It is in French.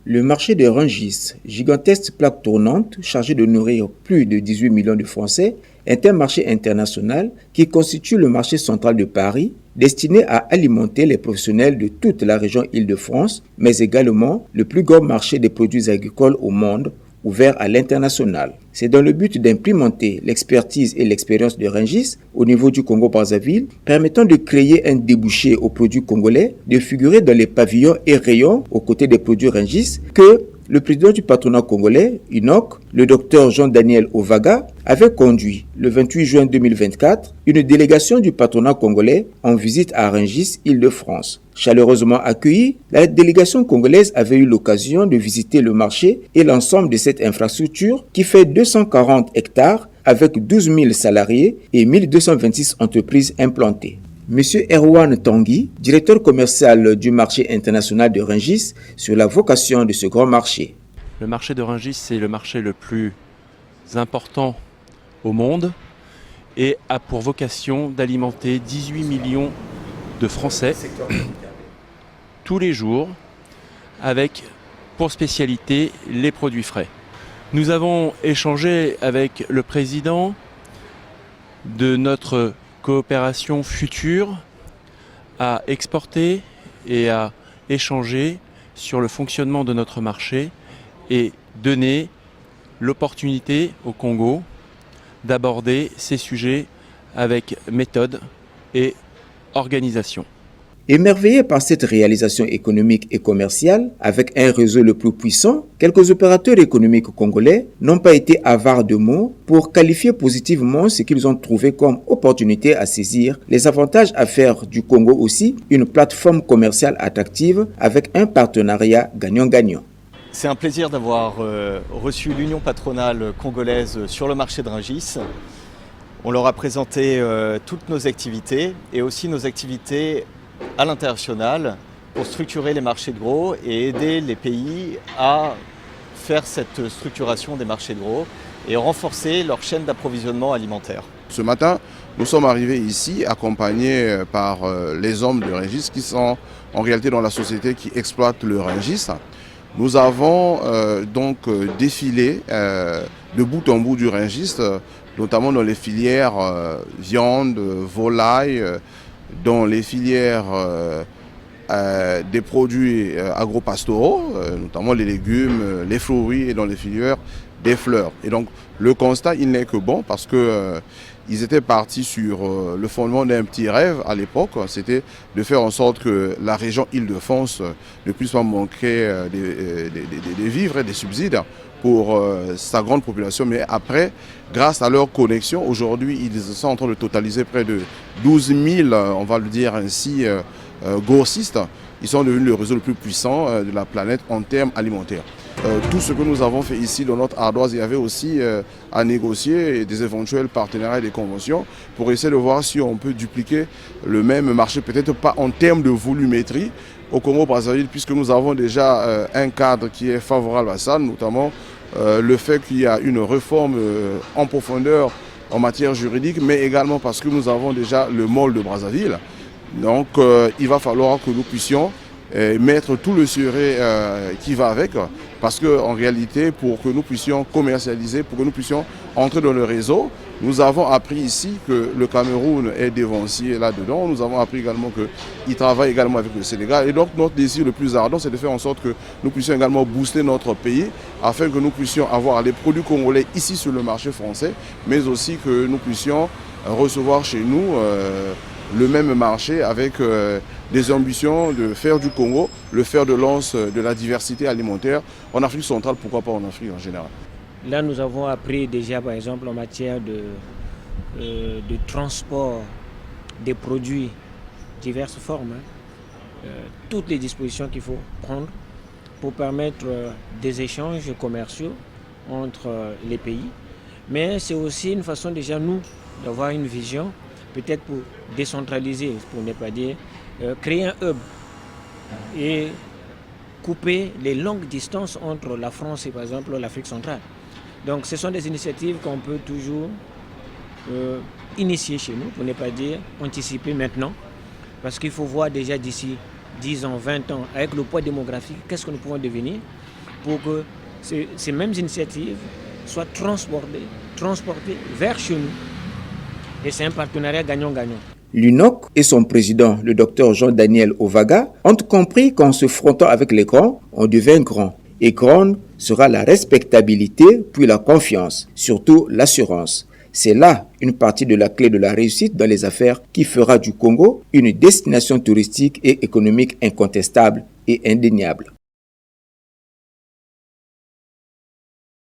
Le marché de Rungis, gigantesque plaque tournante chargée de nourrir plus de 18 millions de Français, est un marché international qui constitue le marché central de Paris, destiné à alimenter les professionnels de toute la région Île-de-France, mais également le plus grand marché des produits agricoles au monde, ouvert à l'international. C'est dans le but d'implémenter l'expertise et l'expérience de Rungis au niveau du Congo-Brazzaville, permettant de créer un débouché aux produits congolais, de figurer dans les pavillons et rayons aux côtés des produits Rungis, que le président du patronat congolais, UNOC, le docteur Jean-Daniel Ovaga, avait conduit le 28 juin 2024 une délégation du patronat congolais en visite à Rungis, Île-de-France. Chaleureusement accueillie, la délégation congolaise avait eu l'occasion de visiter le marché et l'ensemble de cette infrastructure qui fait 240 hectares avec 12 000 salariés et 1226 entreprises implantées. Monsieur Erwan Tanguy, directeur commercial du marché international de Rungis, sur la vocation de ce grand marché. Le marché de Rungis, c'est le marché le plus important au monde et a pour vocation d'alimenter 18 millions de Français tous les jours avec pour spécialité les produits frais. Nous avons échangé avec le président de notre coopération future à exporter et à échanger sur le fonctionnement de notre marché et donner l'opportunité au Congo d'aborder ces sujets avec méthode et organisation. Émerveillés par cette réalisation économique et commerciale, avec un réseau le plus puissant, quelques opérateurs économiques congolais n'ont pas été avares de mots pour qualifier positivement ce qu'ils ont trouvé comme opportunité à saisir, les avantages à faire du Congo aussi une plateforme commerciale attractive avec un partenariat gagnant-gagnant. C'est un plaisir d'avoir reçu l'Union patronale congolaise sur le marché de Rungis. On leur a présenté toutes nos activités et aussi nos activités à l'international pour structurer les marchés de gros et aider les pays à faire cette structuration des marchés de gros et renforcer leur chaîne d'approvisionnement alimentaire. Ce matin, nous sommes arrivés ici accompagnés par les hommes de Rungis qui sont en réalité dans la société qui exploite le Rungis. Nous avons donc défilé de bout en bout du Rungis, notamment dans les filières viande, volaille, dans les filières des produits agro-pastoraux, notamment les légumes, les fruits et dans les filières des fleurs. Et donc le constat, il n'est que bon parce que ils étaient partis sur le fondement d'un petit rêve à l'époque, c'était de faire en sorte que la région Île-de-France ne puisse pas manquer des vivres et des subsides pour sa grande population. Mais après, grâce à leur connexion, aujourd'hui, ils sont en train de totaliser près de 12 000, on va le dire ainsi, grossistes. Ils sont devenus le réseau le plus puissant de la planète en termes alimentaires. Tout ce que nous avons fait ici dans notre ardoise, il y avait aussi à négocier des éventuels partenariats et des conventions pour essayer de voir si on peut dupliquer le même marché, peut-être pas en termes de volumétrie au Congo-Brazzaville, puisque nous avons déjà un cadre qui est favorable à ça, notamment le fait qu'il y a une réforme en profondeur en matière juridique, mais également parce que nous avons déjà le MOL de Brazzaville. Donc il va falloir que nous puissions mettre tout le sirop qui va avec, parce qu'en réalité, pour que nous puissions commercialiser, pour que nous puissions entrer dans le réseau, nous avons appris ici que le Cameroun est dévancier là-dedans. Nous avons appris également qu'il travaille également avec le Sénégal. Et donc notre désir le plus ardent, c'est de faire en sorte que nous puissions également booster notre pays, afin que nous puissions avoir les produits congolais ici sur le marché français, mais aussi que nous puissions recevoir chez nous le même marché avec des ambitions de faire du Congo le fer de lance de la diversité alimentaire en Afrique centrale, pourquoi pas en Afrique en général. Là, nous avons appris déjà, par exemple, en matière de transport des produits, diverses formes, toutes les dispositions qu'il faut prendre pour permettre des échanges commerciaux entre les pays. Mais c'est aussi une façon déjà, nous, d'avoir une vision, peut-être pour décentraliser, pour ne pas dire, créer un hub et couper les longues distances entre la France et par exemple l'Afrique centrale. Donc ce sont des initiatives qu'on peut toujours initier chez nous, pour ne pas dire anticiper maintenant, parce qu'il faut voir déjà d'ici 10 ans, 20 ans, avec le poids démographique, qu'est-ce que nous pouvons devenir. pour que ces mêmes initiatives soient transportées vers chez nous. Et c'est un partenariat gagnant-gagnant. L'UNOC et son président, le docteur Jean-Daniel Ovaga, ont compris qu'en se frottant avec les grands, on devient grand. Et grande sera la respectabilité, puis la confiance, surtout l'assurance. C'est là une partie de la clé de la réussite dans les affaires qui fera du Congo une destination touristique et économique incontestable et indéniable.